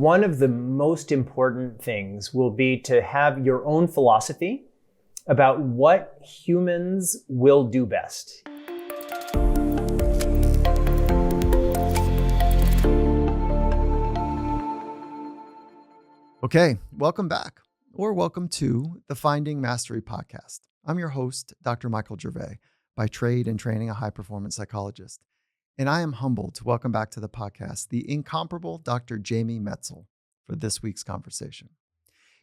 one of the most important things will be to have your own philosophy about what humans will do best. Okay, welcome back, or welcome to the Finding Mastery podcast. I'm your host, Dr. Michael Gervais, by trade and training a high-performance psychologist. And I am humbled to welcome back to the podcast the incomparable Dr. Jamie Metzl for this week's conversation.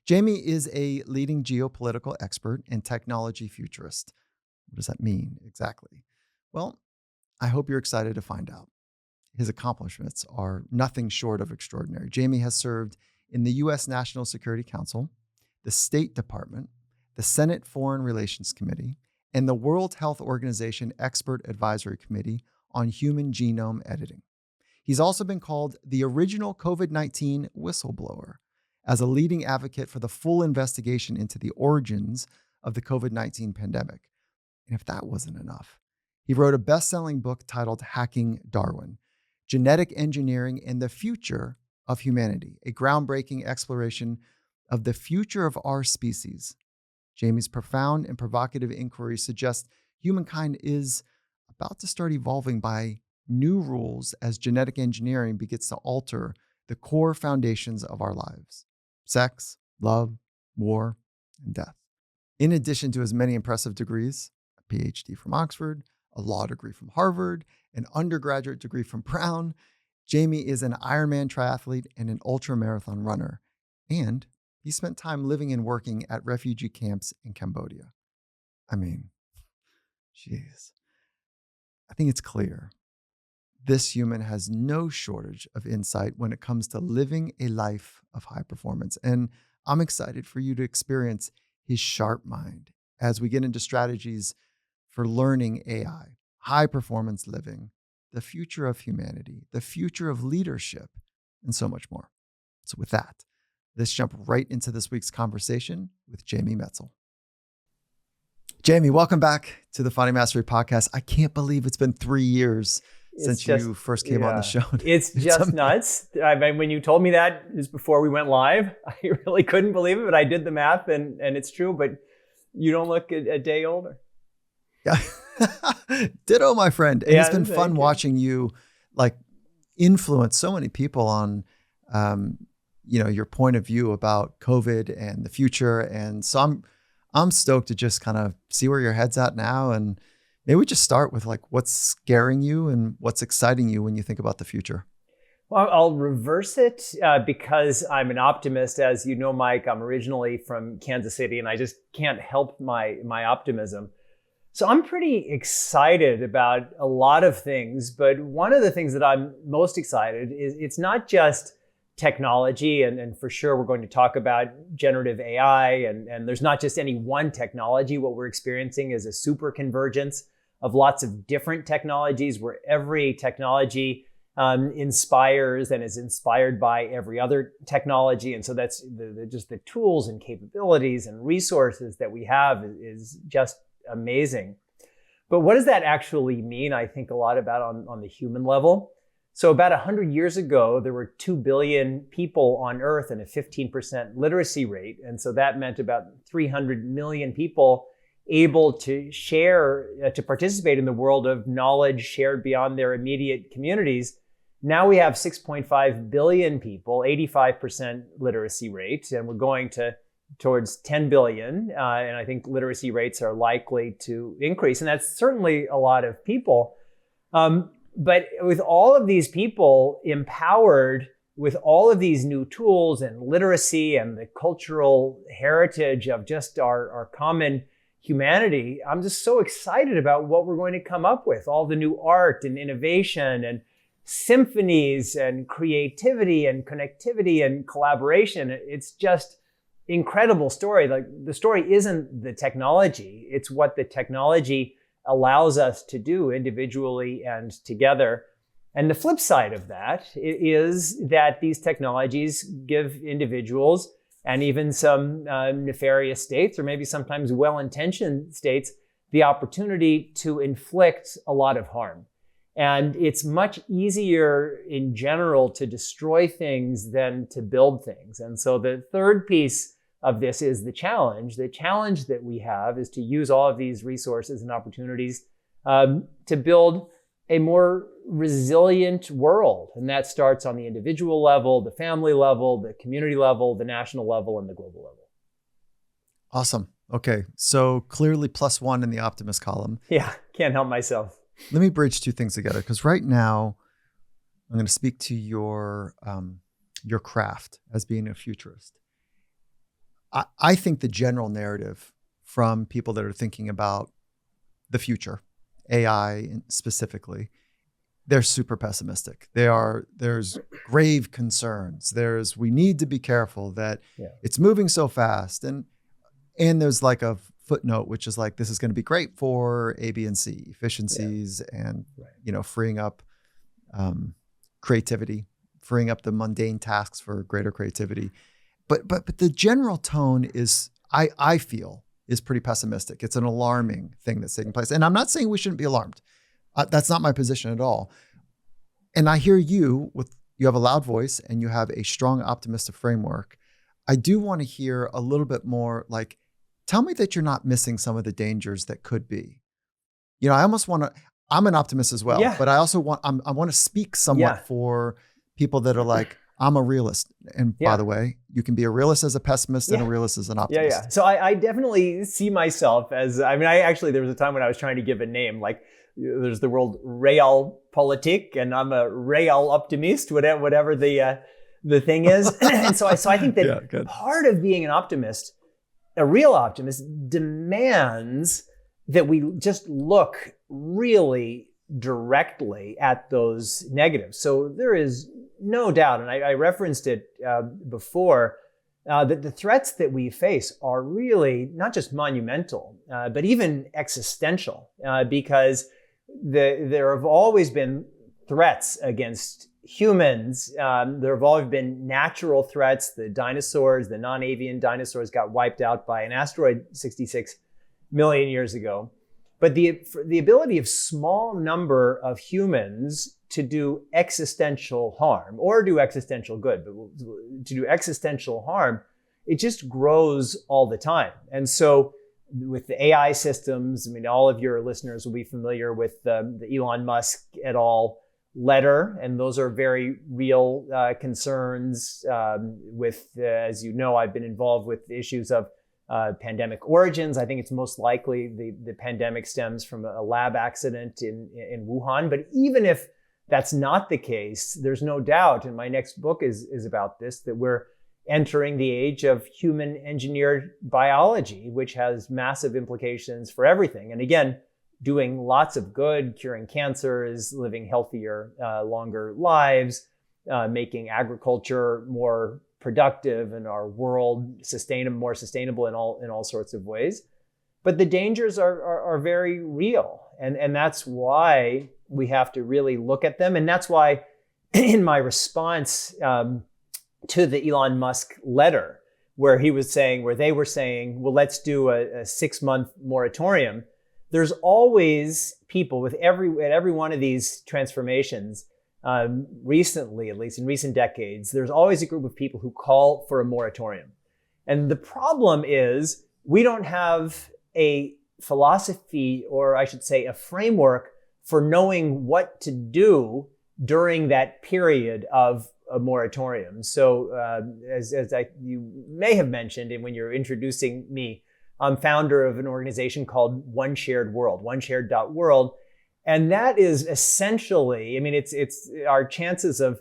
Jamie is a leading geopolitical expert and technology futurist. What does that mean exactly? Well, I hope you're excited to find out. His accomplishments are nothing short of extraordinary. Jamie has served in the U.S. National Security Council, the State Department, the Senate Foreign Relations Committee, and the World Health Organization Expert Advisory Committee on Human Genome Editing. He's also been called the original COVID-19 whistleblower as a leading advocate for the full investigation into the origins of the COVID-19 pandemic. And if that wasn't enough, he wrote a best-selling book titled Hacking Darwin: Genetic Engineering and the Future of Humanity, a groundbreaking exploration of the future of our species. Jamie's profound and provocative inquiry suggests humankind is about to start evolving by new rules as genetic engineering begins to alter the core foundations of our lives: sex, love, war, and death. In addition to his many impressive degrees, a PhD from Oxford, a law degree from Harvard, an undergraduate degree from Brown, Jamie is an Ironman triathlete and an ultramarathon runner, and he spent time living and working at refugee camps in Cambodia. I mean, geez. I think it's clear this human has no shortage of insight when it comes to living a life of high performance. And I'm excited for you to experience his sharp mind as we get into strategies for learning AI, high performance living, the future of humanity, the future of leadership, and so much more. So with that, let's jump right into this week's conversation with Jamie Metzl. Jamie, welcome back to the Finding Mastery podcast. I can't believe it's been 3 years since you first came on the show. It's just nuts. I mean, when you told me that just before we went live, I really couldn't believe it, but I did the math and it's true, but you don't look a day older. Yeah. Ditto, my friend. And it's been fun watching you influence so many people on, your point of view about COVID and the future. And so I'm stoked to just kind of see where your head's at now. And maybe we just start with what's scaring you and what's exciting you when you think about the future. Well, I'll reverse it because I'm an optimist. As you know, Mike, I'm originally from Kansas City and I just can't help my optimism. So I'm pretty excited about a lot of things, but one of the things that I'm most excited is it's not just technology, and for sure we're going to talk about generative AI, and there's not just any one technology. What we're experiencing is a super convergence of lots of different technologies where every technology inspires and is inspired by every other technology. And so that's just the tools and capabilities and resources that we have is just amazing. But what does that actually mean? I think a lot about on the human level. So about 100 years ago, there were 2 billion people on Earth and a 15% literacy rate. And so that meant about 300 million people able to share, to participate in the world of knowledge shared beyond their immediate communities. Now we have 6.5 billion people, 85% literacy rate, and we're going towards 10 billion. And I think literacy rates are likely to increase. And that's certainly a lot of people. But with all of these people empowered with all of these new tools and literacy and the cultural heritage of just our common humanity, I'm just so excited about what we're going to come up with. All the new art and innovation and symphonies and creativity and connectivity and collaboration. It's just incredible story. Like, the story isn't the technology, it's what the technology allows us to do individually and together. And the flip side of that is that these technologies give individuals and even some nefarious states, or maybe sometimes well-intentioned states, the opportunity to inflict a lot of harm. And it's much easier in general to destroy things than to build things. And so the third piece of this is the challenge. The challenge that we have is to use all of these resources and opportunities to build a more resilient world. And that starts on the individual level, the family level, the community level, the national level, and the global level. Awesome. Okay. So clearly +1 in the optimist column. Yeah, can't help myself. Let me bridge two things together, because right now I'm going to speak to your craft as being a futurist. I think the general narrative from people that are thinking about the future, AI specifically, they're super pessimistic. There's grave concerns. We need to be careful that it's moving so fast. And there's like a footnote, which is like, this is going to be great for A, B, and C, efficiencies and, freeing up creativity, freeing up the mundane tasks for greater creativity. But the general tone is, I feel, is pretty pessimistic. It's an alarming thing that's taking place. And I'm not saying we shouldn't be alarmed. That's not my position at all. And I hear you have a loud voice and you have a strong optimistic framework. I do want to hear a little bit more, like, tell me that you're not missing some of the dangers that could be. I almost want to, I'm an optimist as well, but I also I want to speak somewhat for people that are like, I'm a realist. And by the way, you can be a realist as a pessimist and a realist as an optimist. Yeah. So I definitely see myself as, there was a time when I was trying to give a name, like there's the word realpolitik, and I'm a real optimist, whatever the thing is. And so I think that part of being an optimist, a real optimist, demands that we just look really directly at those negatives. So there is no doubt, and I referenced it before, that the threats that we face are really not just monumental, but even existential, because there have always been threats against humans. There have always been natural threats. The dinosaurs, the non-avian dinosaurs, got wiped out by an asteroid 66 million years ago. But the ability of small number of humans to do existential harm, or do existential good, but to do existential harm, it just grows all the time. And so with the AI systems, all of your listeners will be familiar with the Elon Musk et al. Letter, and those are very real concerns as you know, I've been involved with issues of pandemic origins. I think it's most likely the pandemic stems from a lab accident in Wuhan. But even if that's not the case, there's no doubt, and my next book is about this, that we're entering the age of human engineered biology, which has massive implications for everything. And again, doing lots of good, curing cancers, living healthier, longer lives, making agriculture more productive and our world more sustainable in all sorts of ways. But the dangers are very real. And that's why we have to really look at them. And that's why in my response to the Elon Musk letter, where they were saying, well, let's do a 6-month moratorium. There's always people at every one of these transformations, recently, at least in recent decades, there's always a group of people who call for a moratorium. And the problem is we don't have a philosophy, or I should say a framework for knowing what to do during that period of a moratorium. So as you may have mentioned, and when you're introducing me, I'm founder of an organization called One Shared World, oneshared.world. And that is essentially, it's our chances of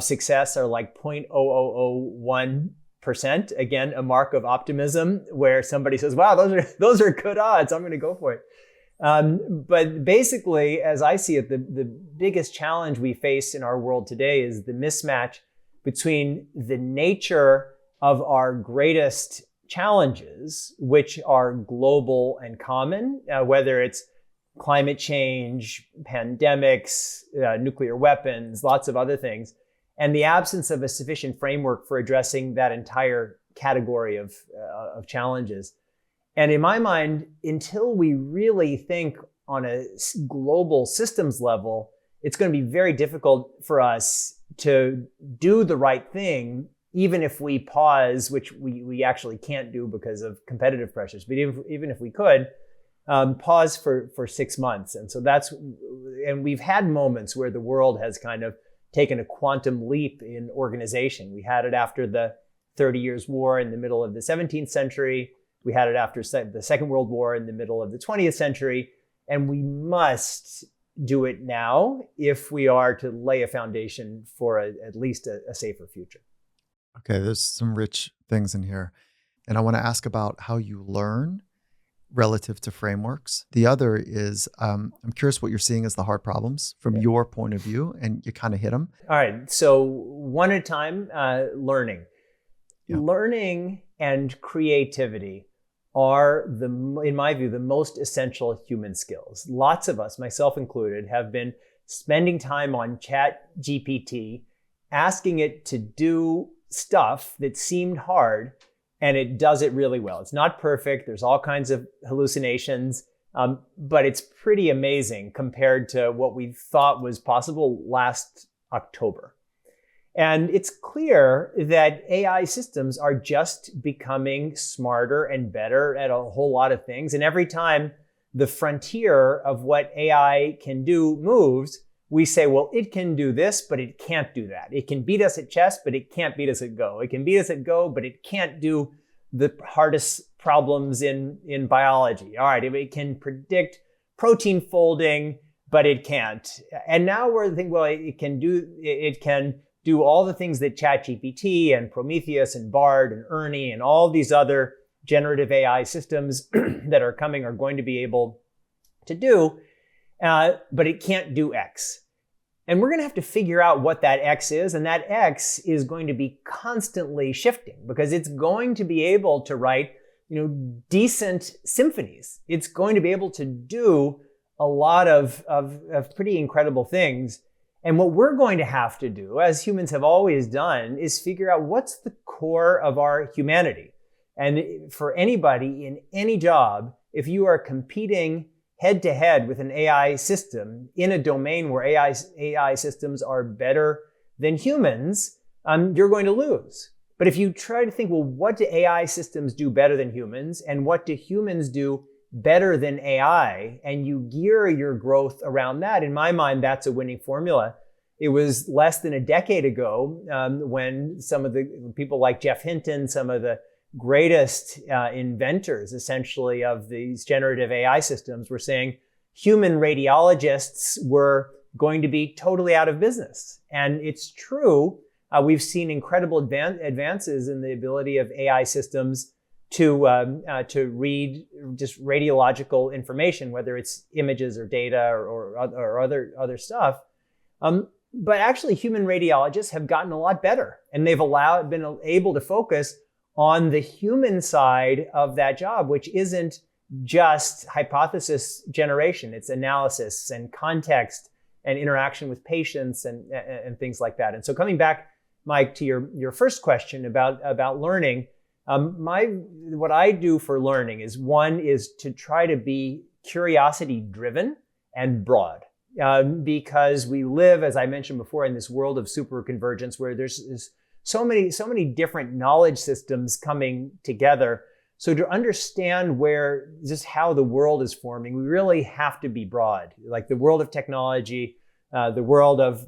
success are like 0.0001%. Again, a mark of optimism, where somebody says, wow, those are good odds, I'm going to go for it. But basically, as I see it, the biggest challenge we face in our world today is the mismatch between the nature of our greatest challenges, which are global and common, whether it's climate change, pandemics, nuclear weapons, lots of other things, and the absence of a sufficient framework for addressing that entire category of challenges. And in my mind, until we really think on a global systems level it's going to be very difficult for us to do the right thing, even if we pause, which we actually can't do because of competitive pressures. But even if we could, pause for 6 months. And so and we've had moments where the world has kind of taken a quantum leap in organization. We had it after the 30 Years' War in the middle of the 17th century. We had it after the Second World War in the middle of the 20th century. And we must do it now if we are to lay a foundation for at least a safer future. Okay, there's some rich things in here. And I want to ask about how you learn relative to frameworks. The other is, I'm curious what you're seeing as the hard problems from your point of view, and you kind of hit them. All right, so one at a time, learning. Yeah. Learning and creativity are, in my view, the most essential human skills. Lots of us, myself included, have been spending time on ChatGPT, asking it to do stuff that seemed hard, and it does it really well. It's not perfect. There's all kinds of hallucinations, but it's pretty amazing compared to what we thought was possible last October. And it's clear that AI systems are just becoming smarter and better at a whole lot of things. And every time the frontier of what AI can do moves, we say, well, it can do this, but it can't do that. It can beat us at chess, but it can't beat us at Go. It can beat us at Go, but it can't do the hardest problems in biology. All right, it can predict protein folding, but it can't. And now we're thinking, well, it can do all the things that ChatGPT and Prometheus and Bard and Ernie and all these other generative AI systems that are coming are going to be able to do, but it can't do X. And we're going to have to figure out what that X is, and that X is going to be constantly shifting because it's going to be able to write, decent symphonies. It's going to be able to do a lot of pretty incredible things. And what we're going to have to do, as humans have always done, is figure out what's the core of our humanity. And for anybody in any job, if you are competing head-to-head with an AI system in a domain where AI systems are better than humans, you're going to lose. But if you try to think, well, what do AI systems do better than humans? And what do humans do better than AI? And you gear your growth around that. In my mind, that's a winning formula. It was less than a decade ago when some of the people like Jeff Hinton, some of the greatest inventors, essentially, of these generative AI systems were saying human radiologists were going to be totally out of business. And it's true. We've seen incredible advances in the ability of AI systems to read just radiological information, whether it's images or data or other stuff. But actually, human radiologists have gotten a lot better, and they've been able to focus on the human side of that job, which isn't just hypothesis generation. It's analysis and context and interaction with patients and things like that. And so coming back, Mike, to your first question about learning, what I do for learning is to try to be curiosity driven and broad. Because we live, as I mentioned before, in this world of superconvergence where there's so many different knowledge systems coming together. So to understand how the world is forming, we really have to be broad. Like the world of technology, the world of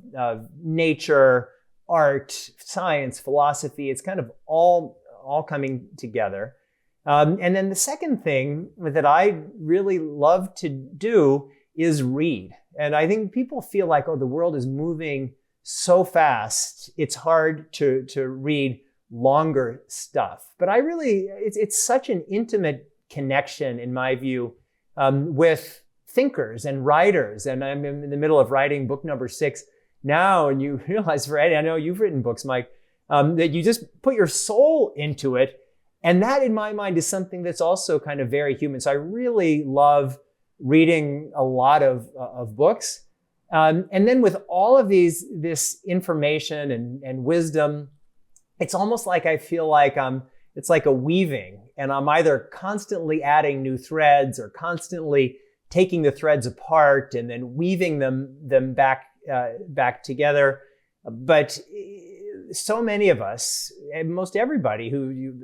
nature, art, science, philosophy, it's kind of all coming together. And then the second thing that I really love to do is read. And I think people feel like, the world is moving so fast, it's hard to read longer stuff. But it's such an intimate connection, in my view, with thinkers and writers. And I'm in the middle of writing book number 6 now, and you realize, I know you've written books, Mike, that you just put your soul into it. And that, in my mind, is something that's also kind of very human. So I really love reading a lot of books. And then with all of this information and wisdom, it's almost like I feel like it's like a weaving, and I'm either constantly adding new threads or constantly taking the threads apart and then weaving them back back together. But so many of us, and most everybody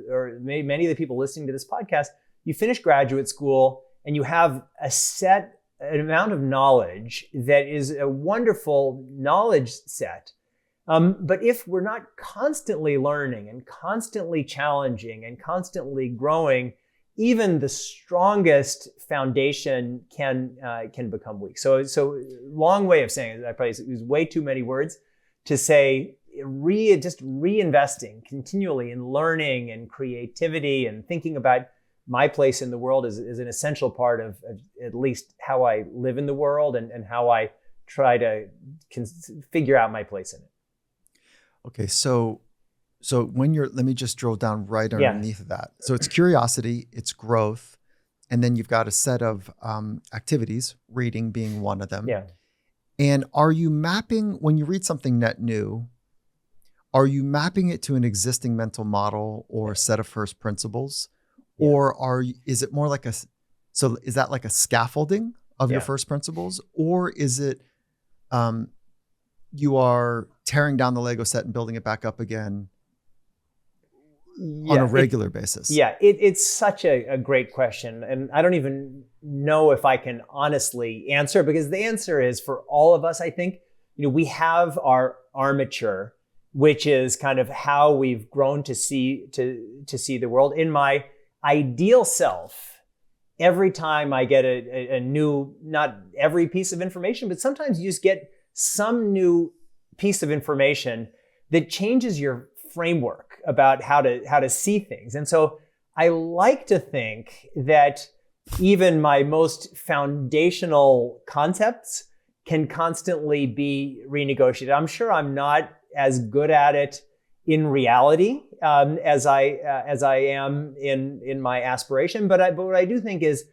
or many of the people listening to this podcast, you finish graduate school and you have an amount of knowledge that is a wonderful knowledge set. But if we're not constantly learning and constantly challenging and constantly growing, even the strongest foundation can become weak. So long way of saying it. I probably use way too many words to say just reinvesting continually in learning and creativity and thinking about my place in the world is an essential part of at least how I live in the world and how I try to figure out my place in it. Okay, so when let me just drill down right underneath of that. So it's curiosity, it's growth, and then you've got a set of activities, reading being one of them. Yeah. And are you mapping, when you read something net new, are you mapping it to an existing mental model or a set of first principles? Yeah. Or is it more like is that like a scaffolding of your first principles? Or is it you are tearing down the Lego set and building it back up again on a regular basis? Yeah, it's such a great question. And I don't even know if I can honestly answer, because the answer is for all of us, I think, we have our armature, which is kind of how we've grown to see the world. In my ideal self, every time I get a new, not every piece of information, but sometimes you just get some new piece of information that changes your framework about how to see things. And so I like to think that even my most foundational concepts can constantly be renegotiated. I'm sure I'm not as good at it in reality as I am in my aspiration, but what I do think is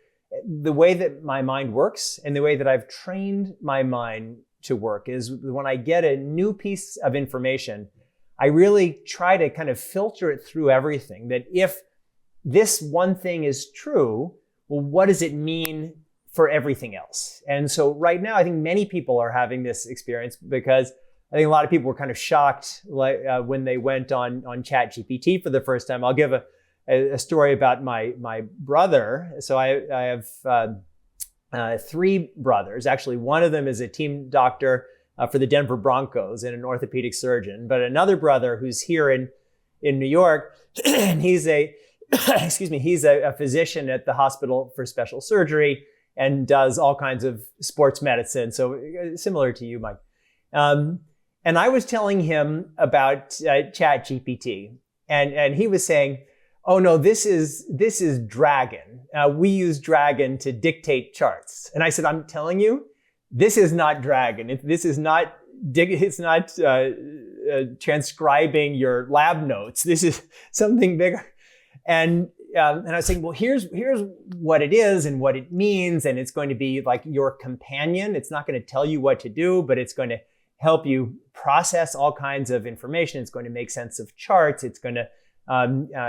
the way that my mind works and the way that I've trained my mind to work is when I get a new piece of information, I really try to kind of filter it through everything. That if this one thing is true, well, what does it mean for everything else? And so right now, I think many people are having this experience, because I think a lot of people were kind of shocked when they went on ChatGPT for the first time. I'll give a story about my brother. So I have 3 brothers. Actually, one of them is a team doctor for the Denver Broncos and an orthopedic surgeon. But another brother who's here in New York, and he's a physician at the Hospital for Special Surgery and does all kinds of sports medicine. So similar to you, Mike. And I was telling him about ChatGPT, and he was saying, "Oh no, this is Dragon. We use Dragon to dictate charts." And I said, "I'm telling you, this is not Dragon. It's not transcribing your lab notes. This is something bigger." And I was saying, well, here's what it is and what it means, and it's going to be like your companion. It's not going to tell you what to do, but it's going to help you process all kinds of information. It's going to make sense of charts. It's going to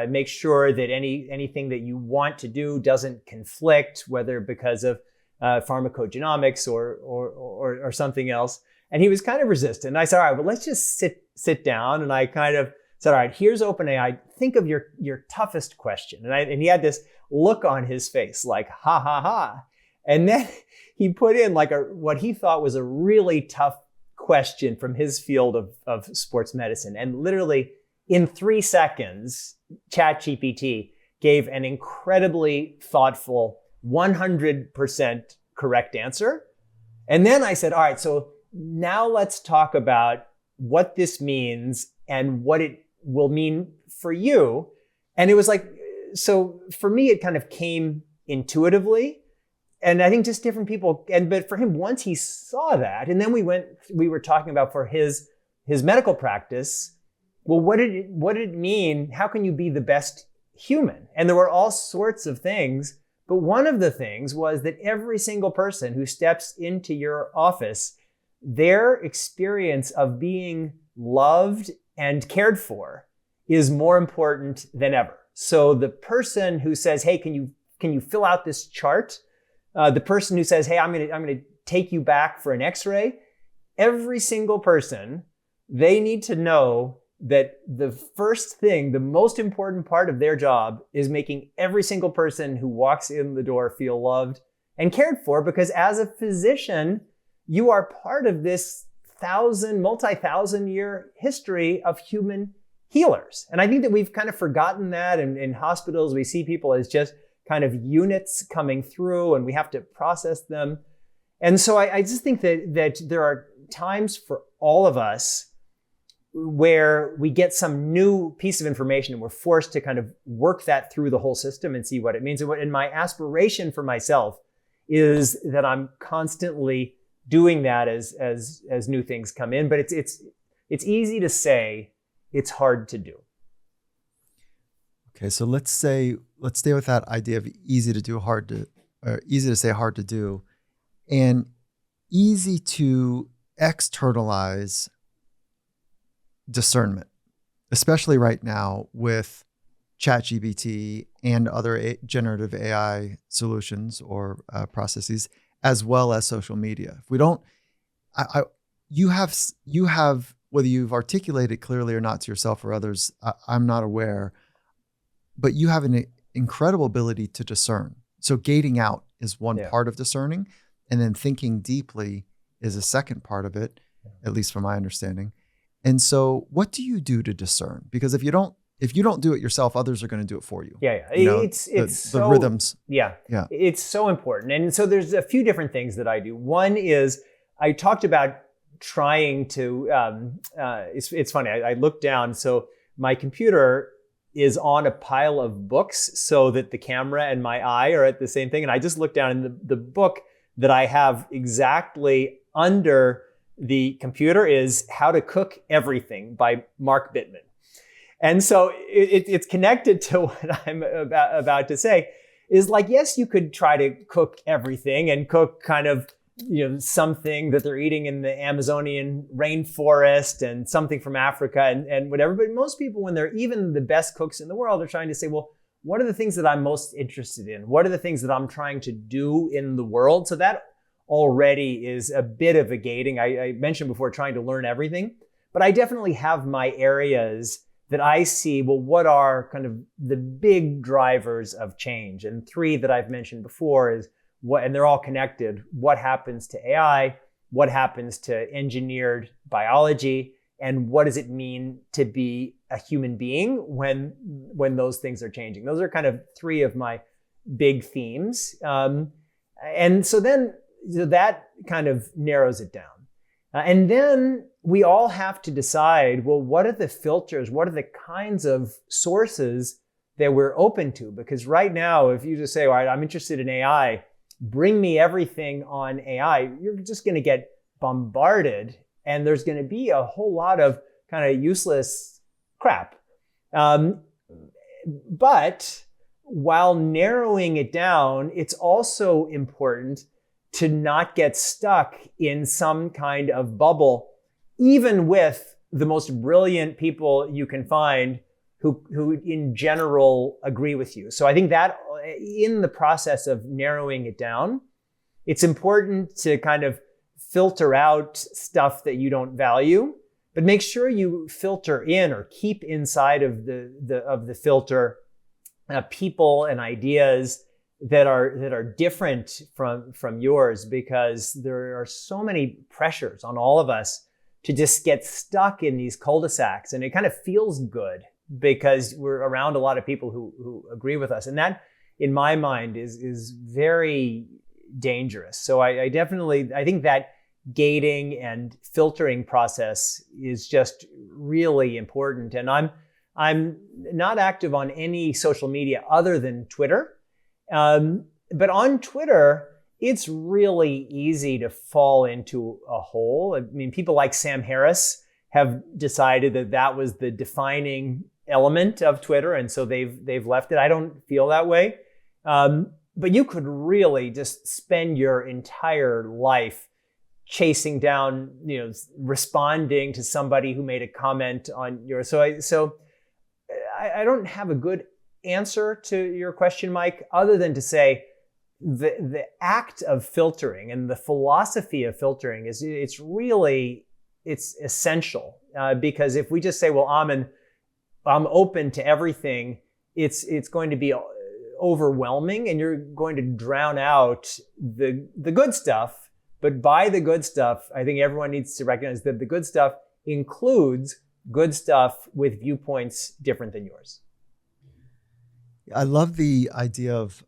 make sure that anything that you want to do doesn't conflict, whether because of pharmacogenomics or something else. And he was kind of resistant. And I said, all right, well, let's just sit down. And I kind of said, all right, here's OpenAI. Think of your toughest question. And he had this look on his face, like, ha, ha, ha. And then he put in like what he thought was a really tough question from his field of sports medicine. And literally in 3 seconds, ChatGPT gave an incredibly thoughtful 100% correct answer. And then I said, all right, so now let's talk about what this means and what it will mean for you. And it was like, so for me, it kind of came intuitively. And I think just different people, but for him, once he saw that, and then we were talking about for his medical practice, well, what did it mean? How can you be the best human? And there were all sorts of things, but one of the things was that every single person who steps into your office, their experience of being loved and cared for is more important than ever. So the person who says, hey, can you fill out this chart? The person who says, hey, I'm going to take you back for an x-ray. every single person, they need to know that the first thing, the most important part of their job is making every single person who walks in the door feel loved and cared for, because as a physician, you are part of this multi-thousand year history of human healers. And I think that we've kind of forgotten that. And in hospitals, we see people as just kind of units coming through, and we have to process them. And so I just think that there are times for all of us where we get some new piece of information and we're forced to kind of work that through the whole system and see what it means. And my aspiration for myself is that I'm constantly doing that as new things come in. But it's easy to say, it's hard to do. Okay, so let's stay with that idea of easy to say, hard to do, and easy to externalize discernment, especially right now with ChatGPT and other generative AI solutions or processes, as well as social media. If we don't, you have, whether you've articulated clearly or not to yourself or others, I'm not aware, but you have an incredible ability to discern. So gating out is one part of discerning, and then thinking deeply is a second part of it, at least from my understanding. And so what do you do to discern? Because if you don't do it yourself, others are going to do it for you. Yeah. You know, it's the rhythms. Yeah. It's so important. And so there's a few different things that I do. One is I talked about trying to, it's funny. I looked down. So my computer is on a pile of books so that the camera and my eye are at the same thing. And I just looked down, and the book that I have exactly under the computer is How to Cook Everything by Mark Bittman. And so it's connected to what I'm about to say, is like, yes, you could try to cook everything and cook kind of, something that they're eating in the Amazonian rainforest and something from Africa and whatever. But most people, when they're even the best cooks in the world, are trying to say, well, what are the things that I'm most interested in? What are the things that I'm trying to do in the world? So that already is a bit of a gating. I mentioned before trying to learn everything, but I definitely have my areas that I see, well, what are kind of the big drivers of change? And three that I've mentioned before is and they're all connected. What happens to AI? What happens to engineered biology? And what does it mean to be a human being when those things are changing? Those are kind of three of my big themes. And so then that kind of narrows it down. And then we all have to decide, well, what are the filters? What are the kinds of sources that we're open to? Because right now, if you just say, all right, I'm interested in AI, bring me everything on AI, you're just going to get bombarded, and there's going to be a whole lot of kind of useless crap. But while narrowing it down, it's also important to not get stuck in some kind of bubble, even with the most brilliant people you can find who in general agree with you. So I think that in the process of narrowing it down, it's important to kind of filter out stuff that you don't value, but make sure you filter in or keep inside of the filter people and ideas that are different from yours, because there are so many pressures on all of us to just get stuck in these cul-de-sacs, and it kind of feels good because we're around a lot of people who agree with us, and that, in my mind, is very dangerous. So I think that gating and filtering process is just really important. And I'm not active on any social media other than Twitter. But on Twitter, it's really easy to fall into a hole. I mean, people like Sam Harris have decided that was the defining element of Twitter, and so they've left it. I don't feel that way. But you could really just spend your entire life chasing down, responding to somebody who made a comment on your. So I don't have a good answer to your question, Mike, other than to say, the act of filtering and the philosophy of filtering it's essential, because if we just say, well, I'm open to everything, it's going to be overwhelming, and you're going to drown out the good stuff. But by the good stuff, I think everyone needs to recognize that the good stuff includes good stuff with viewpoints different than yours. I love the idea of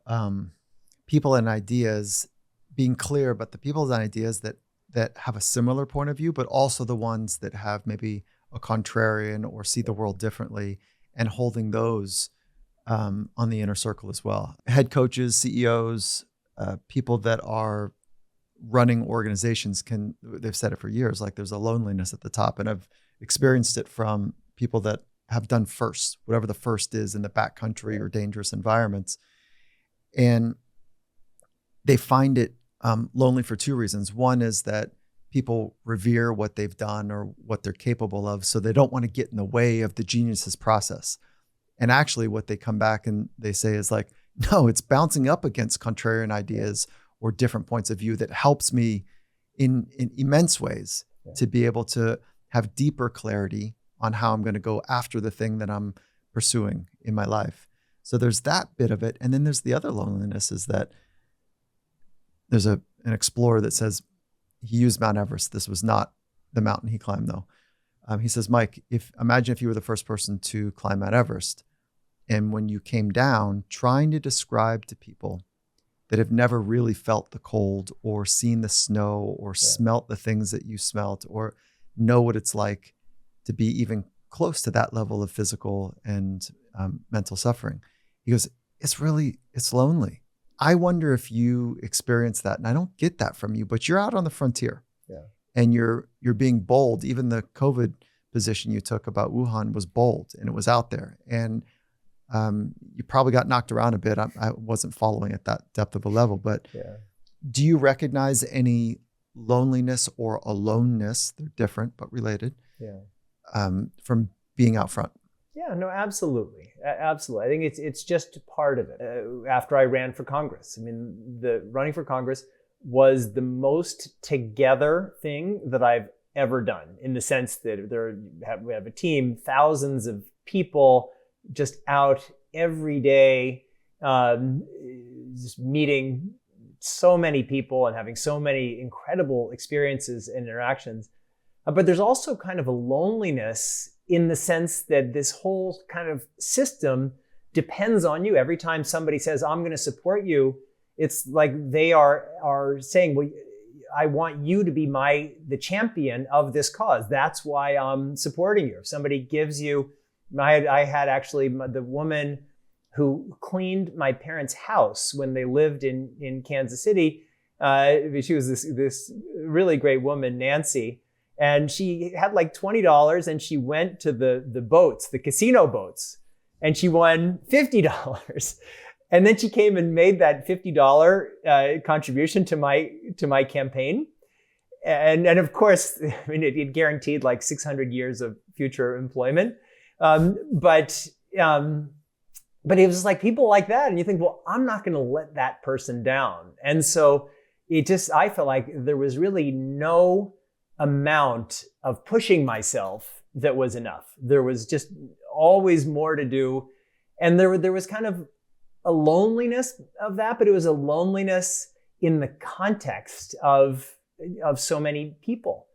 people and ideas being clear, but the people and ideas that have a similar point of view, but also the ones that have maybe a contrarian or see the world differently, and holding those on the inner circle as well. Head coaches, CEOs, people that are running organizations they've said it for years, like there's a loneliness at the top. And I've experienced it from people that have done first, whatever the first is in the backcountry or dangerous environments. And they find it lonely for two reasons. One is that people revere what they've done or what they're capable of, so they don't want to get in the way of the genius's process. And actually what they come back and they say is like, no, it's bouncing up against contrarian ideas or different points of view that helps me in immense ways to be able to have deeper clarity on how I'm going to go after the thing that I'm pursuing in my life. So there's that bit of it. And then there's the other loneliness, is that there's an explorer that says he used Mount Everest. This was not the mountain he climbed, though. He says, Mike, imagine if you were the first person to climb Mount Everest, and when you came down, trying to describe to people that have never really felt the cold or seen the snow or smelt the things that you smelt or know what it's like to be even close to that level of physical and mental suffering. He goes, it's lonely. I wonder if you experience that. And I don't get that from you, but you're out on the frontier and you're being bold. Even the COVID position you took about Wuhan was bold, and it was out there. And you probably got knocked around a bit. I wasn't following at that depth of a level, but do you recognize any loneliness or aloneness? They're different, but related from being out front. Yeah, no, absolutely. Absolutely. I think it's just part of it. After I ran for Congress, I mean, the running for Congress was the most together thing that I've ever done, in the sense that we have a team, thousands of people just out every day, just meeting so many people and having so many incredible experiences and interactions. But there's also kind of a loneliness in the sense that this whole kind of system depends on you. Every time somebody says, I'm going to support you, it's like they are saying, well, I want you to be the champion of this cause. That's why I'm supporting you. If somebody gives you, I had actually the woman who cleaned my parents' house when they lived in Kansas City. She was this really great woman, Nancy. And she had like $20, and she went to the boats, the casino boats, and she won $50. And then she came and made that $50 contribution to my campaign. And of course, I mean, it guaranteed like 600 years of future employment. But it was like people like that. And you think, well, I'm not going to let that person down. And so I felt like there was really no amount of pushing myself that was enough. There was just always more to do. And there was kind of a loneliness of that, but it was a loneliness in the context of so many people.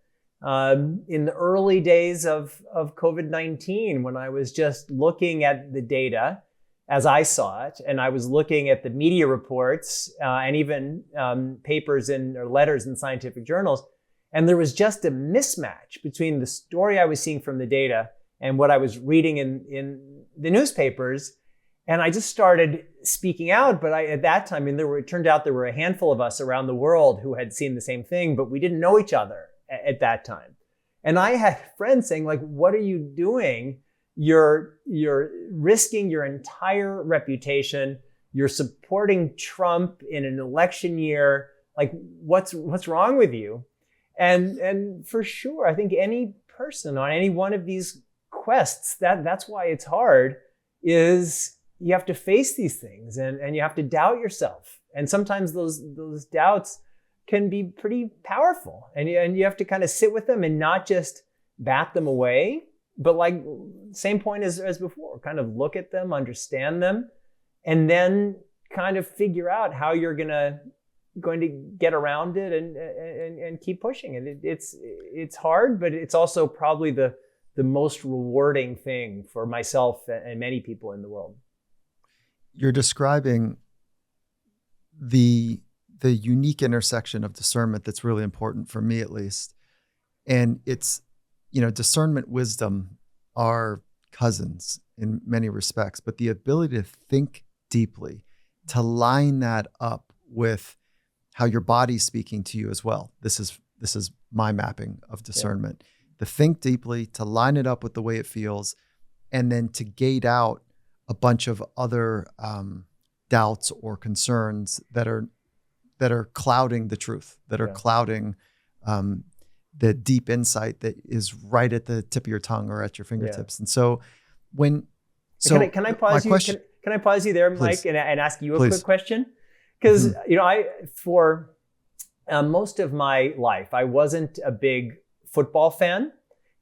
In the early days of COVID-19, when I was just looking at the data as I saw it, and I was looking at the media reports and even papers or letters in scientific journals, and there was just a mismatch between the story I was seeing from the data and what I was reading in the newspapers. And I just started speaking out. But at that time, it turned out there were a handful of us around the world who had seen the same thing, but we didn't know each other at that time. And I had friends saying, like, what are you doing? You're risking your entire reputation. You're supporting Trump in an election year. Like, what's wrong with you? And for sure, I think any person on any one of these quests, that's why it's hard, is you have to face these things and you have to doubt yourself. And sometimes those doubts can be pretty powerful, and you have to kind of sit with them and not just bat them away, but like same point as before, kind of look at them, understand them, and then kind of figure out how you're going to get around it and keep pushing it. It's hard, but it's also probably the most rewarding thing for myself and many people in the world. You're describing the unique intersection of discernment that's really important for me, at least. And it's, discernment, wisdom are cousins in many respects, but the ability to think deeply, to line that up with how your body's speaking to you as well. This is my mapping of discernment. To think deeply, to line it up with the way it feels, and then to gate out a bunch of other doubts or concerns that are clouding the truth, that are clouding the deep insight that is right at the tip of your tongue or at your fingertips. And so can I pause you? Can I pause you there, Please. Mike, and ask you a quick question? Because for most of my life, I wasn't a big football fan.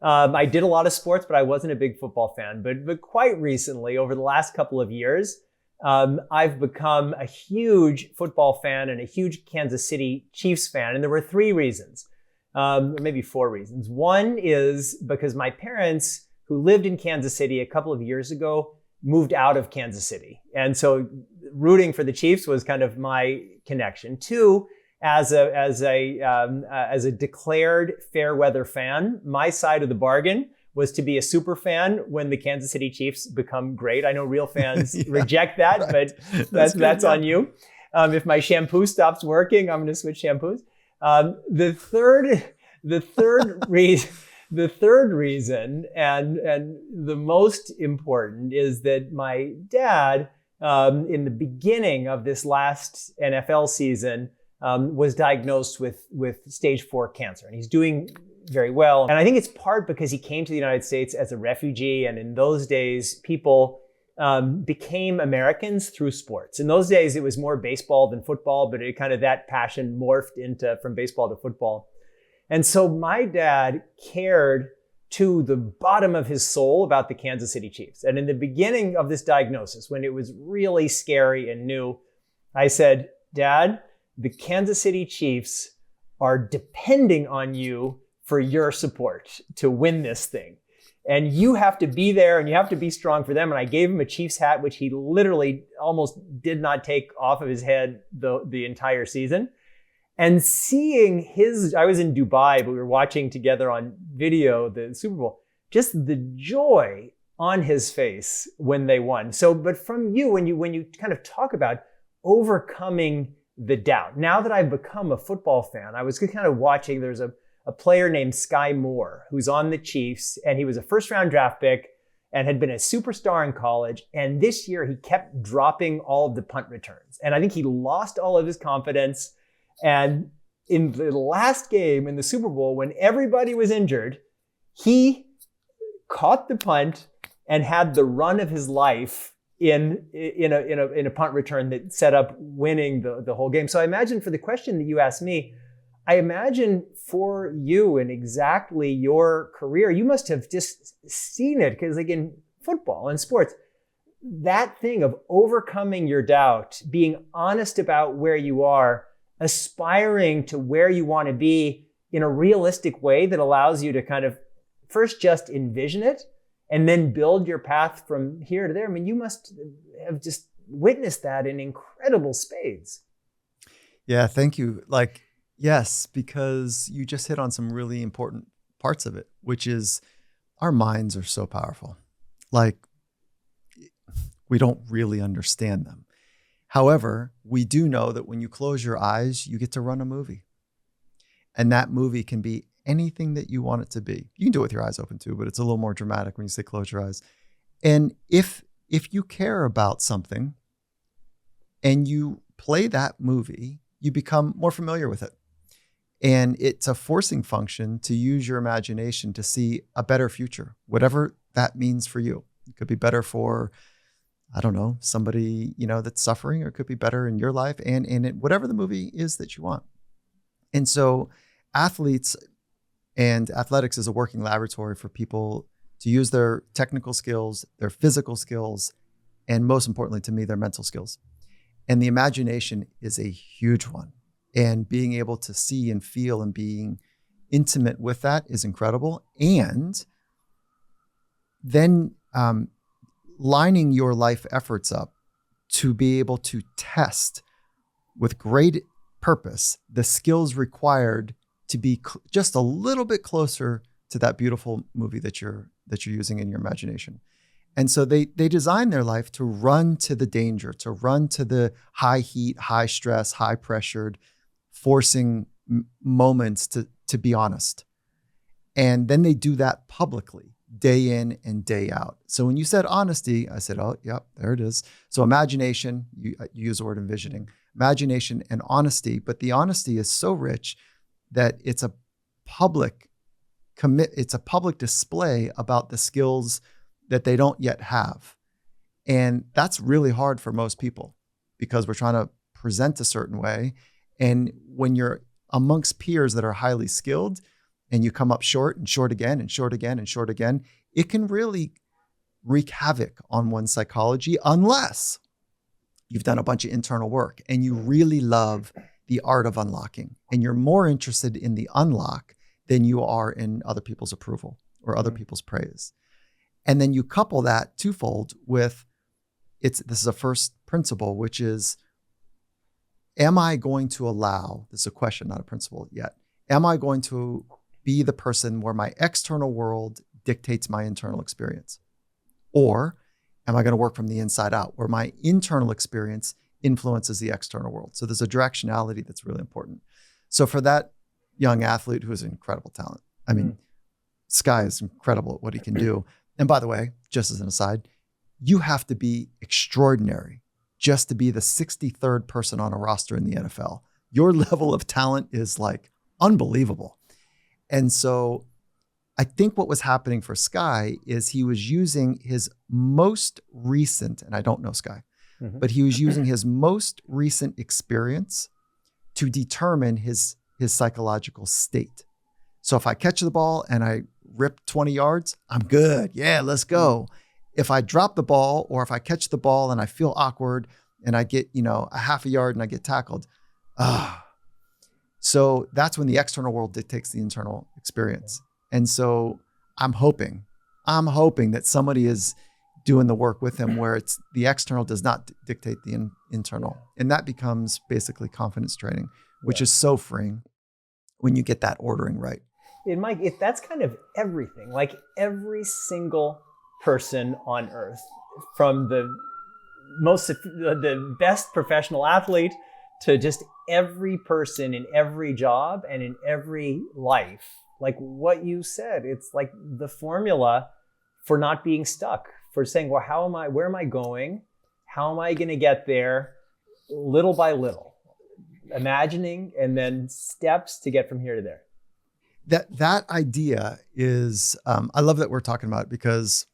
I did a lot of sports, but I wasn't a big football fan. But quite recently, over the last couple of years, I've become a huge football fan and a huge Kansas City Chiefs fan. And there were 3 reasons, or maybe 4 reasons. One is because my parents, who lived in Kansas City a couple of years ago, moved out of Kansas City. And so rooting for the Chiefs was kind of my connection. 2, as a declared fair weather fan, my side of the bargain was to be a super fan when the Kansas City Chiefs become great. I know real fans reject that, right. But that's on you. If my shampoo stops working, I'm going to switch shampoos. The third reason, and the most important, is that my dad, in the beginning of this last NFL season, was diagnosed with stage 4 cancer, and he's doing very well. And I think it's part because he came to the United States as a refugee, and in those days, people became Americans through sports. In those days, it was more baseball than football, but it kind of that passion morphed into from baseball to football. And so my dad cared to the bottom of his soul about the Kansas City Chiefs. And in the beginning of this diagnosis, when it was really scary and new, I said, Dad, the Kansas City Chiefs are depending on you for your support to win this thing. And you have to be there and you have to be strong for them. And I gave him a Chiefs hat, which he literally almost did not take off of his head the entire season. And seeing I was in Dubai, but we were watching together on video the Super Bowl, just the joy on his face when they won. So, but from you, when you kind of talk about overcoming the doubt, now that I've become a football fan, I was kind of watching, there's a player named Sky Moore who's on the Chiefs, and he was a first-round draft pick and had been a superstar in college. And this year he kept dropping all of the punt returns. And I think he lost all of his confidence. And in the last game in the Super Bowl, when everybody was injured, he caught the punt and had the run of his life in a punt return that set up winning the whole game. So I imagine, for the question that you asked me, I imagine for you and exactly your career, you must have just seen it, because like in football and sports, that thing of overcoming your doubt, being honest about where you are, aspiring to where you want to be in a realistic way that allows you to kind of first just envision it and then build your path from here to there. I mean, you must have just witnessed that in incredible spades. Yeah, thank you. Yes, because you just hit on some really important parts of it, which is our minds are so powerful. We don't really understand them. However, we do know that when you close your eyes, you get to run a movie. And that movie can be anything that you want it to be. You can do it with your eyes open too, but it's a little more dramatic when you say close your eyes. And if you care about something and you play that movie, you become more familiar with it. And it's a forcing function to use your imagination to see a better future, whatever that means for you. It could be better for I don't know, somebody, that's suffering, or it could be better in your life and in it, whatever the movie is that you want. And so athletes and athletics is a working laboratory for people to use their technical skills, their physical skills, and most importantly to me, their mental skills. And the imagination is a huge one. And being able to see and feel and being intimate with that is incredible. And then lining your life efforts up to be able to test with great purpose the skills required to be just a little bit closer to that beautiful movie that you're using in your imagination. And so they design their life to run to the danger, to run to the high heat, high stress, high pressured, forcing moments to be honest. And then they do that publicly, day in and day out. So when you said honesty, I said, oh, yep, there it is. So imagination, you use the word envisioning, imagination and honesty, but the honesty is so rich that it's a public display about the skills that they don't yet have. And that's really hard for most people because we're trying to present a certain way. And when you're amongst peers that are highly skilled and you come up short and short again and short again and short again, it can really wreak havoc on one's psychology unless you've done a bunch of internal work and you really love the art of unlocking and you're more interested in the unlock than you are in other people's approval or other people's praise. And then you couple that twofold with this is a first principle, which is, am I going to allow, this is a question, not a principle yet. Am I going to be the person where my external world dictates my internal experience? Or am I going to work from the inside out where my internal experience influences the external world? So there's a directionality that's really important. So for that young athlete who has incredible talent, I mean, Sky is incredible at what he can do. And by the way, just as an aside, you have to be extraordinary just to be the 63rd person on a roster in the NFL. Your level of talent is like unbelievable. And so I think what was happening for Sky is he was using his most recent, and I don't know Sky, but he was using his most recent experience to determine his psychological state. So if I catch the ball and I rip 20 yards, I'm good. Yeah, let's go. If I drop the ball or if I catch the ball and I feel awkward and I get, a half a yard and I get tackled. So that's when the external world dictates the internal experience. And so I'm hoping that somebody is doing the work with him where it's the external does not dictate the internal. And that becomes basically confidence training, which is so freeing when you get that ordering right. And Mike, if that's kind of everything, like every single person on earth, from the best professional athlete to just every person in every job and in every life, like what you said, it's like the formula for not being stuck, for saying, well, where am I going? How am I going to get there? Little by little, imagining, and then steps to get from here to there. That idea is, I love that we're talking about it because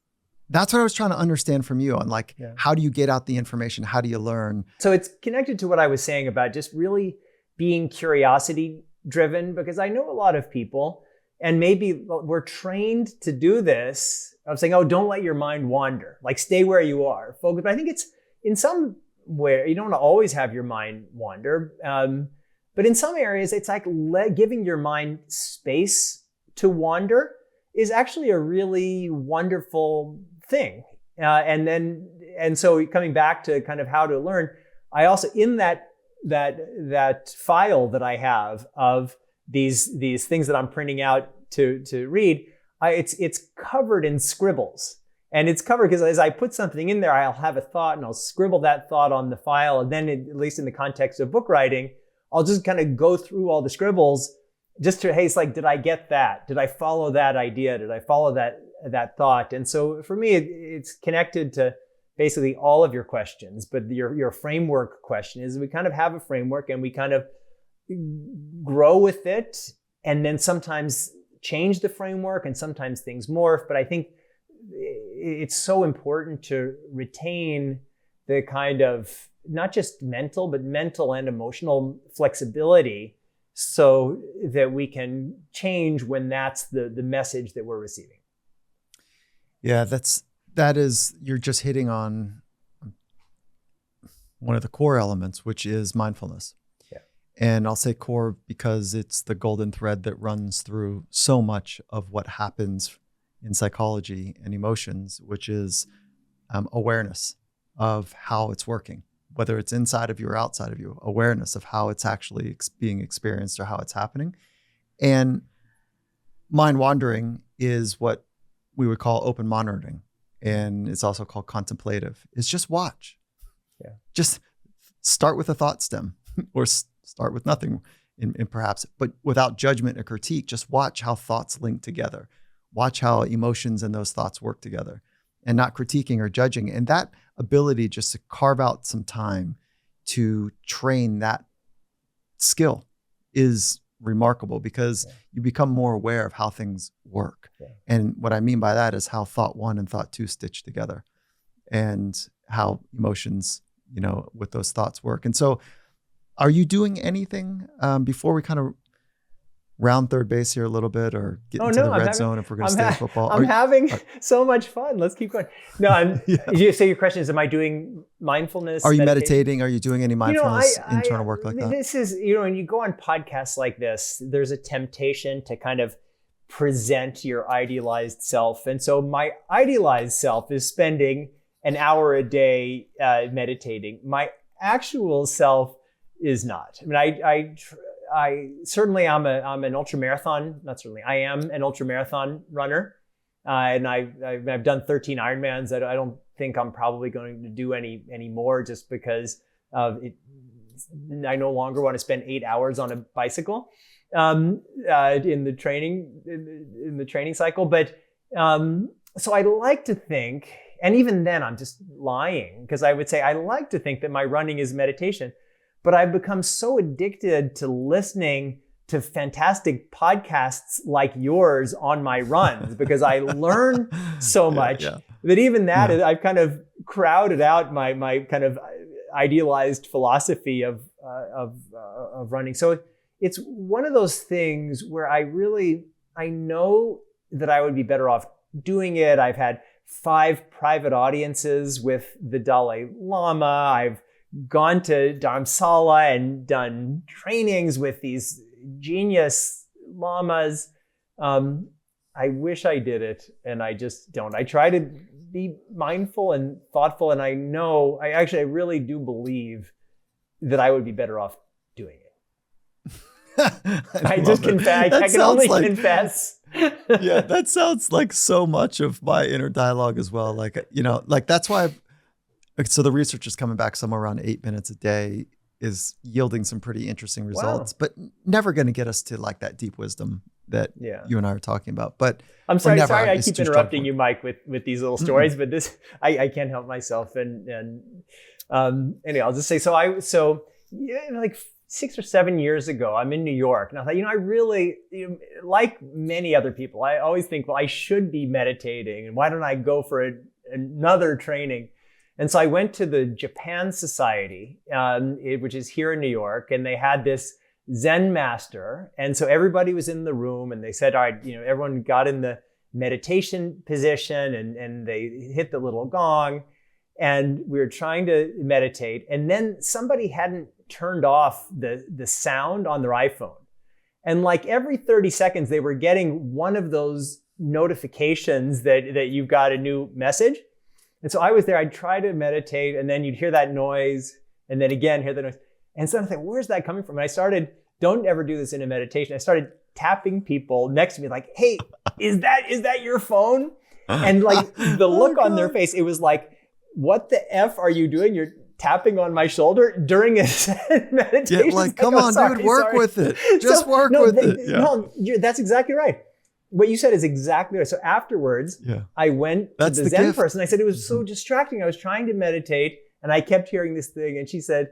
that's what I was trying to understand from you on how do you get out the information? How do you learn? So it's connected to what I was saying about just really being curiosity driven, because I know a lot of people, and maybe we're trained to do this of saying, oh, don't let your mind wander, like stay where you are, focus. But I think it's in some way, you don't always have your mind wander. But in some areas, it's like giving your mind space to wander is actually a really wonderful thing. And so coming back to kind of how to learn, I also, in that file that I have of these things that I'm printing out to read, it's covered in scribbles. And it's covered because as I put something in there, I'll have a thought and I'll scribble that thought on the file. And then at least in the context of book writing, I'll just kind of go through all the scribbles just to, hey, it's like, did I get that? Did I follow that idea? Did I follow that thought? And so for me, it's connected to basically all of your questions. But your framework question is we kind of have a framework and we kind of grow with it and then sometimes change the framework and sometimes things morph. But I think it's so important to retain the kind of not just mental and emotional flexibility so that we can change when that's the message that we're receiving. Yeah, you're just hitting on one of the core elements, which is mindfulness. Yeah. And I'll say core because it's the golden thread that runs through so much of what happens in psychology and emotions, which is awareness of how it's working, whether it's inside of you or outside of you, awareness of how it's actually being experienced or how it's happening. And mind wandering is what we would call open monitoring. And it's also called contemplative. It's just watch. Yeah. Just start with a thought stem or start with nothing in perhaps, but without judgment or critique, just watch how thoughts link together. Watch how emotions and those thoughts work together and not critiquing or judging. And that ability just to carve out some time to train that skill is remarkable because you become more aware of how things work. Yeah. And what I mean by that is how thought one and thought two stitch together and how emotions, with those thoughts work. And so are you doing anything before we kind of round third base here a little bit or get into the red zone if we're going to stay in football? I'm having so much fun. Let's keep going. No, so your question is, am I doing mindfulness? Are you meditating? Are you doing any mindfulness internal work like that? This is, when you go on podcasts like this, there's a temptation to kind of present your idealized self. And so my idealized self is spending an hour a day meditating. My actual self is not. I mean, I certainly I'm an ultra marathon. Not certainly, I am an ultra marathon runner, and I've done 13 Ironmans. I don't think I'm probably going to do any more just because of it. I no longer want to spend 8 hours on a bicycle in the training cycle. But so I like to think, and even then I'm just lying because I would say I like to think that my running is meditation. But I've become so addicted to listening to fantastic podcasts like yours on my runs because I learn so much that even that I've kind of crowded out my kind of idealized philosophy of running. So it's one of those things where I know that I would be better off doing it. I've had 5 private audiences with the Dalai Lama. I've gone to Dharamsala and done trainings with these genius lamas. I wish I did it, and I just don't. I try to be mindful and thoughtful, and I know, I really do believe that I would be better off doing it. I can only confess. Yeah, that sounds like so much of my inner dialogue as well. Like that's why so the research is coming back somewhere around 8 minutes a day is yielding some pretty interesting results, but never going to get us to like that deep wisdom that you and I are talking about. But I'm sorry I keep interrupting you, Mike, with these little stories, but this, I can't help myself. And anyway, I'll just say, so like 6 or 7 years ago, I'm in New York, and I thought, I really, like many other people, I always think, well, I should be meditating, and why don't I go for another training? And so I went to the Japan Society, which is here in New York, and they had this Zen master. And so everybody was in the room, and they said, all right, everyone got in the meditation position, and they hit the little gong, and we were trying to meditate. And then somebody hadn't turned off the sound on their iPhone. And like every 30 seconds, they were getting one of those notifications that you've got a new message. And so I was there, I'd try to meditate, and then you'd hear that noise, and then again, hear the noise. And so I thought, where's that coming from? And I started, don't ever do this in a meditation. I started tapping people next to me like, hey, is that your phone? And like the look on their face, it was like, what the F are you doing? You're tapping on my shoulder during a meditation. Yeah, like, come on, dude, work with it. Just work with it. Yeah. No, that's exactly right. What you said is exactly right. So afterwards, I went to the Zen person. I said, it was so distracting. I was trying to meditate and I kept hearing this thing. And she said,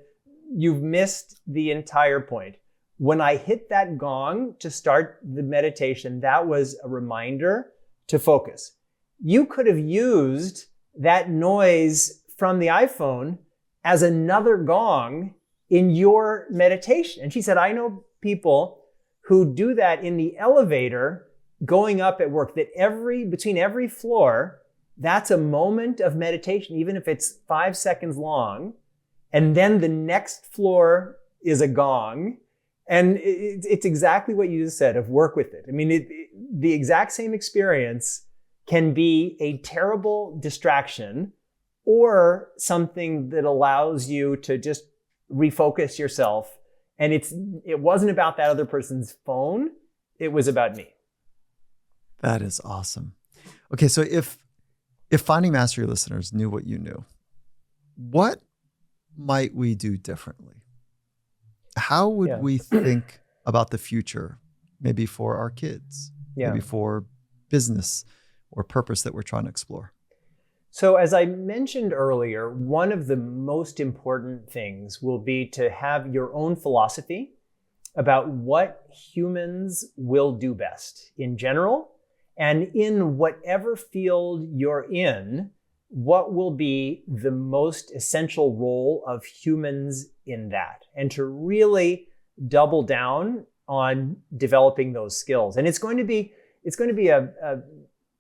you've missed the entire point. When I hit that gong to start the meditation, that was a reminder to focus. you could have used that noise from the iPhone as another gong in your meditation. And she said, I know people who do that in the elevator going up at work, that between every floor, that's a moment of meditation, even if it's 5 seconds long. And then the next floor is a gong. And it's exactly what you just said, of work with it. I mean, the exact same experience can be a terrible distraction or something that allows you to just refocus yourself. And it wasn't about that other person's phone. It was about me. That is awesome. Okay, so if Finding Mastery listeners knew what you knew, what might we do differently? How would we think about the future, maybe for our kids, maybe for business or purpose that we're trying to explore? So as I mentioned earlier, one of the most important things will be to have your own philosophy about what humans will do best in general, and in whatever field you're in, what will be the most essential role of humans in that, and to really double down on developing those skills. And it's going to be a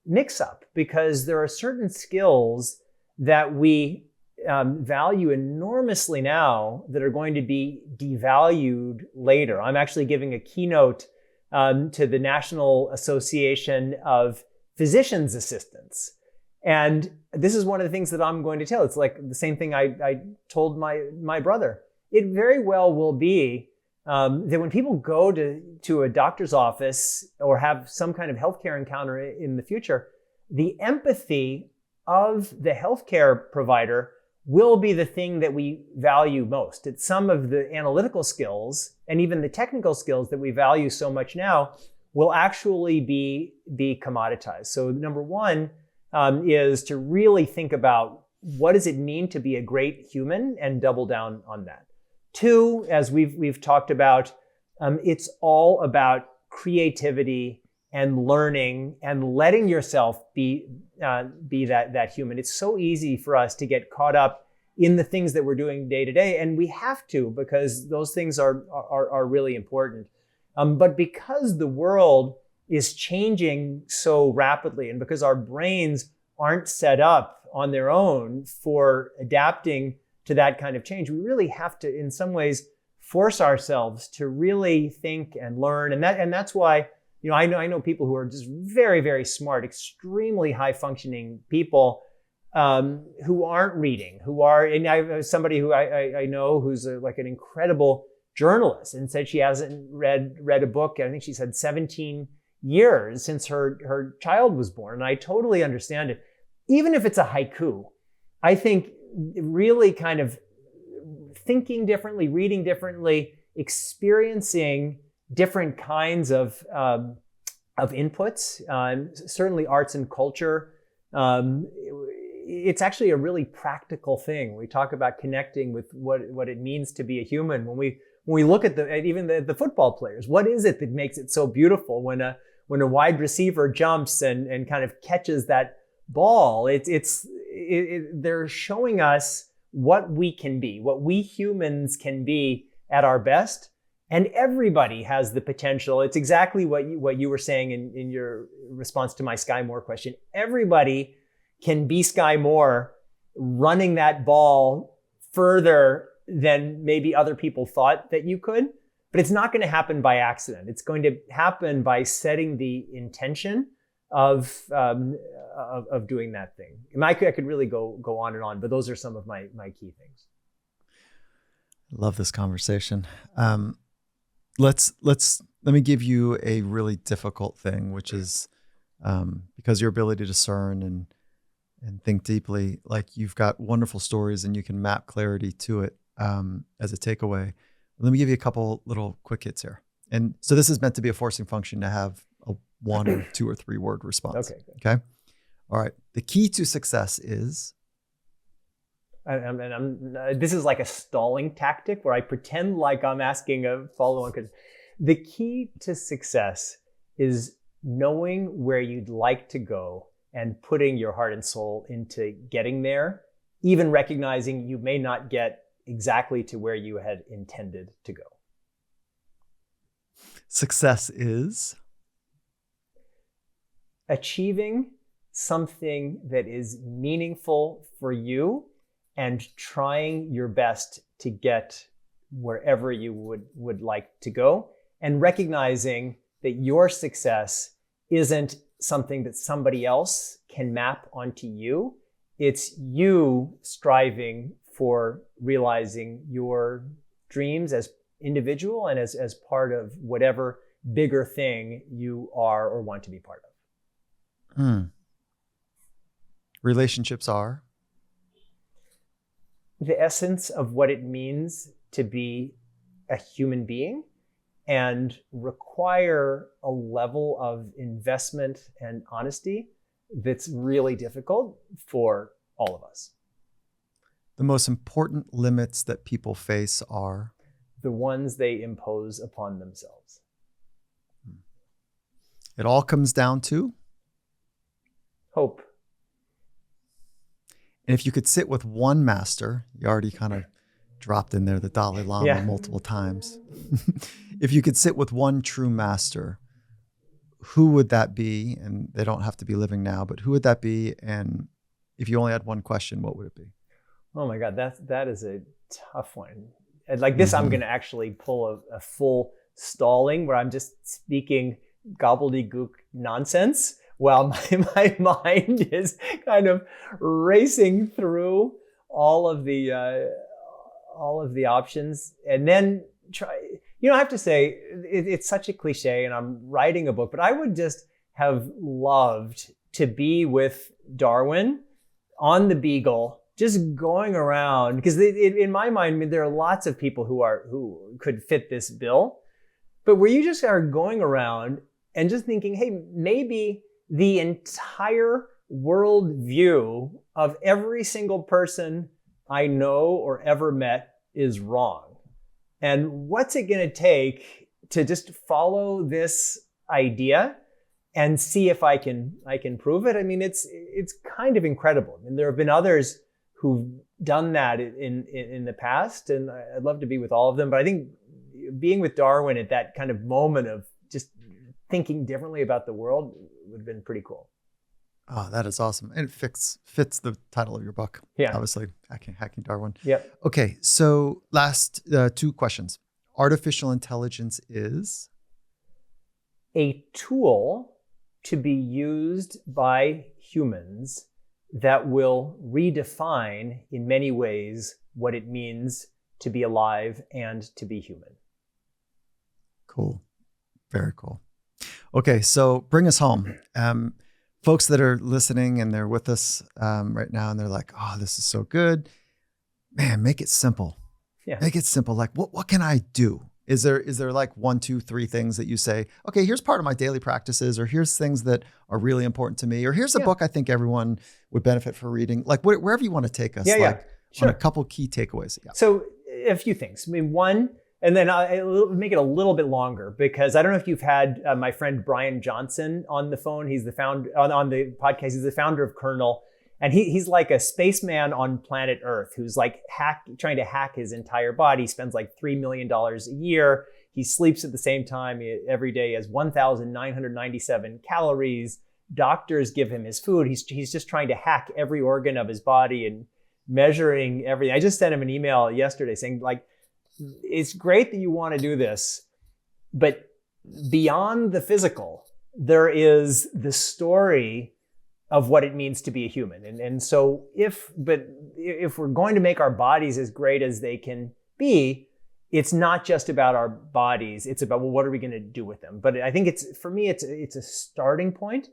mix-up, because there are certain skills that we value enormously now that are going to be devalued later. I'm actually giving a keynote to the National Association of Physicians Assistants. And this is one of the things that I'm going to tell. It's like the same thing I told my brother. It very well will be that when people go to a doctor's office or have some kind of healthcare encounter in the future, the empathy of the healthcare provider will be the thing that we value most. It's some of the analytical skills and even the technical skills that we value so much now will actually be commoditized. So number one is to really think about, what does it mean to be a great human, and double down on that. Two, as we've talked about, it's all about creativity and learning and letting yourself be that human. It's so easy for us to get caught up in the things that we're doing day to day, and we have to, because those things are really important. But because the world is changing so rapidly, and because our brains aren't set up on their own for adapting to that kind of change, we really have to, in some ways, force ourselves to really think and learn. And that's why, I know people who are just very, very smart, extremely high functioning people who aren't reading, and I have somebody who I know who's like an incredible journalist, and said she hasn't read a book. I think she said 17 years since her child was born. And I totally understand it. Even if it's a haiku, I think really kind of thinking differently, reading differently, experiencing different kinds of inputs, certainly arts and culture. It's actually a really practical thing. We talk about connecting with what it means to be a human. When we look at even the football players, what is it that makes it so beautiful when a wide receiver jumps and kind of catches that ball? They're showing us what we can be, what we humans can be at our best. And everybody has the potential. It's exactly what you were saying in your response to my Sky Moore question. Everybody can be Sky Moore, running that ball further than maybe other people thought that you could. But it's not going to happen by accident. It's going to happen by setting the intention of doing that thing. And I could really go on and on, but those are some of my key things. I love this conversation. Let me give you a really difficult thing, which is because your ability to discern and think deeply, like you've got wonderful stories and you can map clarity to it as a takeaway. Let me give you a couple little quick hits here. And so this is meant to be a forcing function to have a 1 or 2 or 3 word response. Okay. Okay. All right. The key to success is. This is like a stalling tactic where I pretend like I'm asking a follow-on question. The key to success is knowing where you'd like to go and putting your heart and soul into getting there, even recognizing you may not get exactly to where you had intended to go. Success is achieving something that is meaningful for you and trying your best to get wherever you would like to go, and recognizing that your success isn't something that somebody else can map onto you. It's you striving for realizing your dreams as individual and as part of whatever bigger thing you are or want to be part of. Relationships are the essence of what it means to be a human being and require a level of investment and honesty that's really difficult for all of us. The most important limits that people face are the ones they impose upon themselves. It all comes down to hope. And if you could sit with one master, you already kind of dropped in there the Dalai Lama multiple times. If you could sit with one true master, who would that be? And they don't have to be living now, but who would that be? And if you only had one question, what would it be? Oh my God, that is a tough one. Like this, I'm going to actually pull a full stalling where I'm just speaking gobbledygook nonsense while my mind is kind of racing through all of the options, and then try. I have to say it's such a cliche, and I'm writing a book, but I would just have loved to be with Darwin on the Beagle, just going around, because in my mind, I mean, there are lots of people who could fit this bill, but where you just are going around and just thinking, hey, maybe the entire world view of every single person I know or ever met is wrong. And what's it going to take to just follow this idea and see if I can prove it? I mean, it's kind of incredible. I mean, there have been others who've done that in the past, and I'd love to be with all of them. But I think being with Darwin at that kind of moment of just thinking differently about the world would have been pretty cool. Oh, that is awesome. And it fits the title of your book. Yeah. Obviously, Hacking Darwin. Yep. Okay, so last two questions. Artificial intelligence is? A tool to be used by humans that will redefine in many ways what it means to be alive and to be human. Cool. Very cool. Okay, so bring us home. Folks that are listening and they're with us right now and they're like, oh, this is so good. Man, make it simple. Yeah. Make it simple. Like, what can I do? Is there like 1, 2, 3 things that you say, okay, here's part of my daily practices, or here's things that are really important to me, or here's a book I think everyone would benefit for reading, like wherever you want to take us, Sure. On a couple key takeaways. Yeah. So a few things. I mean, one, and then I'll make it a little bit longer, because I don't know if you've had my friend Brian Johnson on the phone. He's the founder on the podcast. He's the founder of Kernel. And he's like a spaceman on planet Earth who's like trying to hack his entire body. He spends like $3 million a year. He sleeps at the same time every day, has 1,997 calories. Doctors give him his food. He's just trying to hack every organ of his body and measuring everything. I just sent him an email yesterday saying, like, it's great that you want to do this, but beyond the physical, there is the story of what it means to be a human. And so if we're going to make our bodies as great as they can be, it's not just about our bodies. It's about, well, what are we going to do with them? But I think for me, it's a starting point.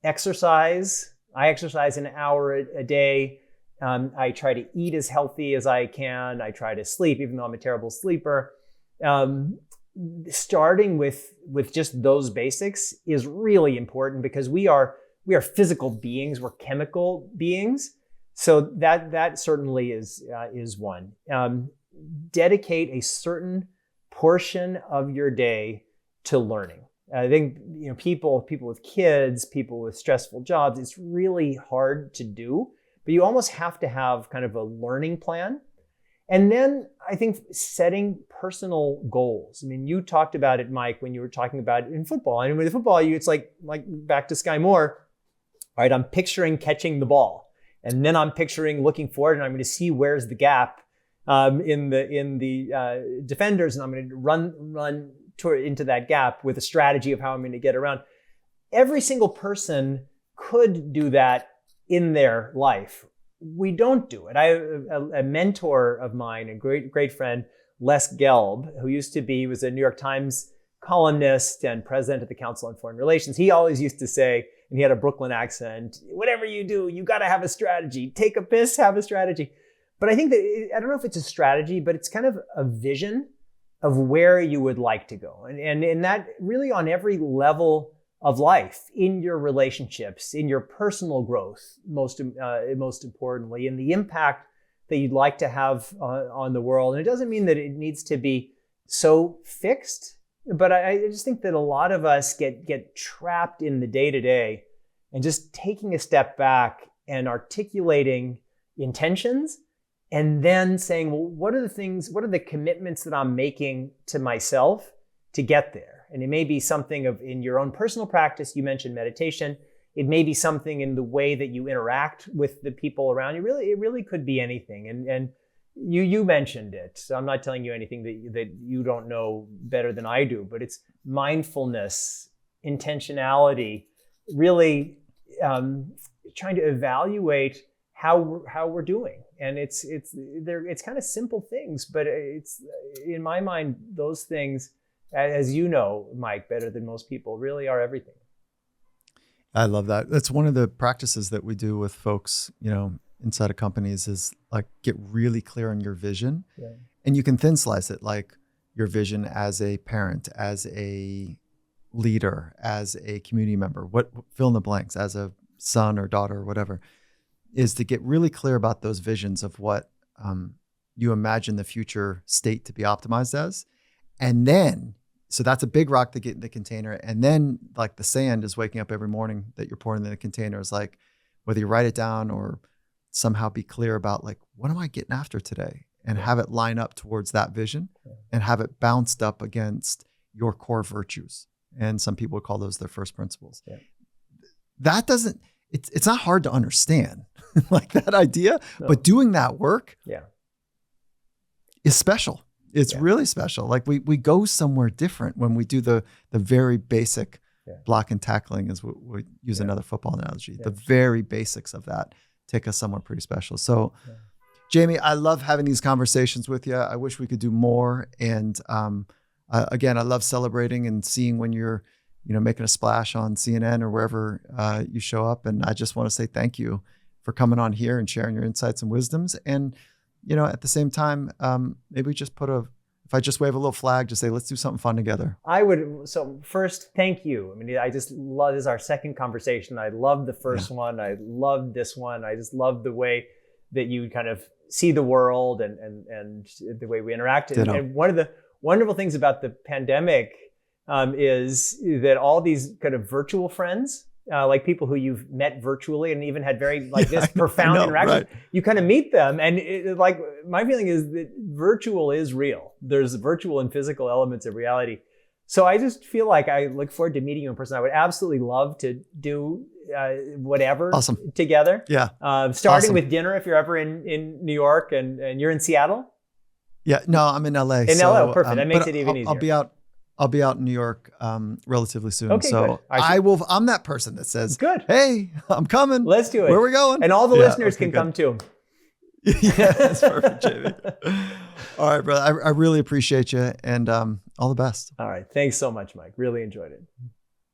Exercise. I exercise an hour a day. I try to eat as healthy as I can. I try to sleep, even though I'm a terrible sleeper. Starting with just those basics is really important, because we are physical beings. We're chemical beings. So that certainly is one. Dedicate a certain portion of your day to learning. I think, people with kids, people with stressful jobs, it's really hard to do, but you almost have to have kind of a learning plan. And then I think setting personal goals. I mean, you talked about it, Mike, when you were talking about it in football. And with football, it's like back to Sky Moore. All right, I'm picturing catching the ball, and then I'm picturing looking forward, and I'm going to see where's the gap in the defenders, and I'm going to run into that gap with a strategy of how I'm going to get around. Every single person could do that in their life. We don't do it. A mentor of mine, a great friend, Les Gelb, who was a New York Times columnist and president of the Council on Foreign Relations. He always used to say, and he had a Brooklyn accent, whatever you do, you got to have a strategy. Take a piss, have a strategy. But I think that, I don't know if it's a strategy, but it's kind of a vision of where you would like to go. And that really on every level of life, in your relationships, in your personal growth, most importantly, and the impact that you'd like to have on the world. And it doesn't mean that it needs to be so fixed, but I just think that a lot of us get trapped in the day-to-day, and just taking a step back and articulating intentions, and then saying, well, what are the commitments that I'm making to myself to get there? And it may be something in your own personal practice. You mentioned meditation. It may be something in the way that you interact with the people around you. It really could be anything. And you mentioned it. So I'm not telling you anything that you don't know better than I do, but it's mindfulness, intentionality, really trying to evaluate how we're doing. And it's kind of simple things, but it's, in my mind, those things, as you know, Mike, better than most people, really are everything. I love that. That's one of the practices that we do with folks, inside of companies, is like, get really clear on your vision. Yeah. And you can thin slice it, like your vision as a parent, as a leader, as a community member, fill in the blanks, as a son or daughter or whatever, is to get really clear about those visions of what you imagine the future state to be optimized as. And then, so that's a big rock to get in the container. And then, like, the sand is waking up every morning that you're pouring in the container, is like, whether you write it down or somehow be clear about, like, what am I getting after today? And have it line up towards that vision, and have it bounced up against your core virtues. And some people would call those their first principles. Yeah. That doesn't, it's not hard to understand, like, that idea, but doing that work is special. It's really special. Like, we go somewhere different when we do the very basic block and tackling, is what we use another football analogy. The very basics of that take us somewhere pretty special. So Jamie, I love having these conversations with you. I wish we could do more. And again, I love celebrating and seeing when you're, making a splash on CNN or wherever you show up. And I just want to say thank you for coming on here and sharing your insights and wisdoms. And at the same time, maybe just if I just wave a little flag, just say, let's do something fun together. I would. So first, thank you. I mean, I just love, this is our second conversation. I loved the first one. I loved this one. I just love the way that you kind of see the world and the way we interacted. And one of the wonderful things about the pandemic is that all these kind of virtual friends, like people who you've met virtually and even had very this profound interaction, you kind of meet them. And my feeling is that virtual is real. There's virtual and physical elements of reality. So I just feel like I look forward to meeting you in person. I would absolutely love to do whatever together. Yeah. Starting with dinner if you're ever in New York and you're in Seattle. Yeah, no, I'm in LA. LA, perfect. That makes it even easier. I'll be out in New York relatively soon. Okay, so good. I'm that person that says, good. Hey, I'm coming. Let's do it. Where are we going? And all the listeners can come too. Yeah, that's perfect, Jamie. All right, brother. I really appreciate you, and all the best. All right. Thanks so much, Mike. Really enjoyed it.